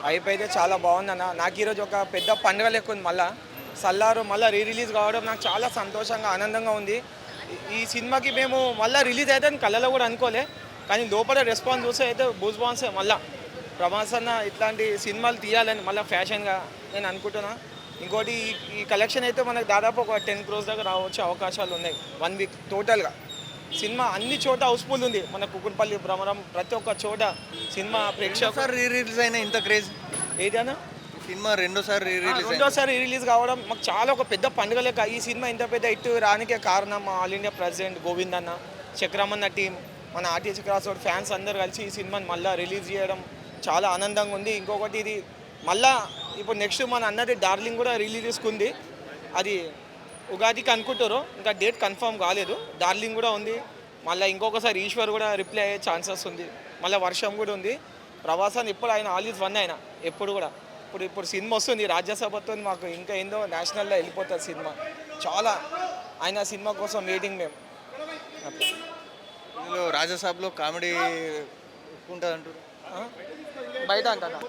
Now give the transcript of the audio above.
Hype అయితే చాలా బాగుందన్న. నాకు ఈరోజు ఒక పెద్ద పండుగ లెక్క ఉంది. మళ్ళా సల్లారు మళ్ళీ రీ రిలీజ్ కావడం నాకు చాలా సంతోషంగా ఆనందంగా ఉంది. ఈ సినిమాకి మేము మళ్ళీ రిలీజ్ అయితే కళ్ళలో కూడా అనుకోలే, కానీ లోపల రెస్పాన్స్ చూస్తే అయితే బూజ్ బాన్స్. మళ్ళీ ప్రభాస్ అన్న ఇట్లాంటి సినిమాలు తీయాలని మళ్ళీ ఫ్యాషన్గా నేను అనుకుంటున్నా. ఇంకోటి ఈ కలెక్షన్ అయితే మనకు దాదాపు ఒక 10 crores దగ్గర రావచ్చే అవకాశాలు ఉన్నాయి 1 week టోటల్గా. సినిమా అన్ని చోట హౌస్ఫుల్ ఉంది. మన కుకున్పల్లి, భ్రమరం, ప్రతి ఒక్క చోట సినిమా ప్రేక్షకులు. రెండోసారి రీ రిలీజ్ అయినా ఇంత క్రేజ్. ఏదైనా సినిమా రెండోసారి రీ రిలీజ్ రెండోసారి రిలీజ్ కావడం మాకు చాలా ఒక పెద్ద పండుగ లెక్క. ఈ సినిమా ఇంత పెద్ద హిట్ రానికే కారణం మా ఆల్ ఇండియా ప్రెసిడెంట్ గోవింద్ అన్న, చక్రమన్న టీం, మన ఆర్టీసీ క్రాస్ రోడ్ ఫ్యాన్స్ అందరు కలిసి ఈ సినిమాని మళ్ళీ రిలీజ్ చేయడం చాలా ఆనందంగా ఉంది. ఇంకొకటి ఇది మళ్ళా ఇప్పుడు నెక్స్ట్ మన అన్నది డార్లింగ్ కూడా రిలీజ్ చేసుకుంది. అది ఉగాదికి అనుకుంటారు, ఇంకా డేట్ కన్ఫర్మ్ కాలేదు. డార్లింగ్ కూడా ఉంది. మళ్ళీ ఇంకొకసారి ఈశ్వర్ కూడా రిప్లై అయ్యే ఛాన్సెస్ ఉంది. మళ్ళీ వర్షం కూడా ఉంది. ప్రభాసాన్ని ఎప్పుడు ఆయన ఆల్ ఈజ్ వన్ ఆయన ఎప్పుడు కూడా. ఇప్పుడు సినిమా వస్తుంది రాజ్యసభతో, మాకు ఇంకా ఏందో నేషనల్లో వెళ్ళిపోతుంది సినిమా. చాలా ఆయన సినిమా కోసం వెయిటింగ్ మేము. ఇందులో రాజసాబ్లో కామెడీ ఎక్కువ ఉంటుంది అంటారు. బయట అంటారా?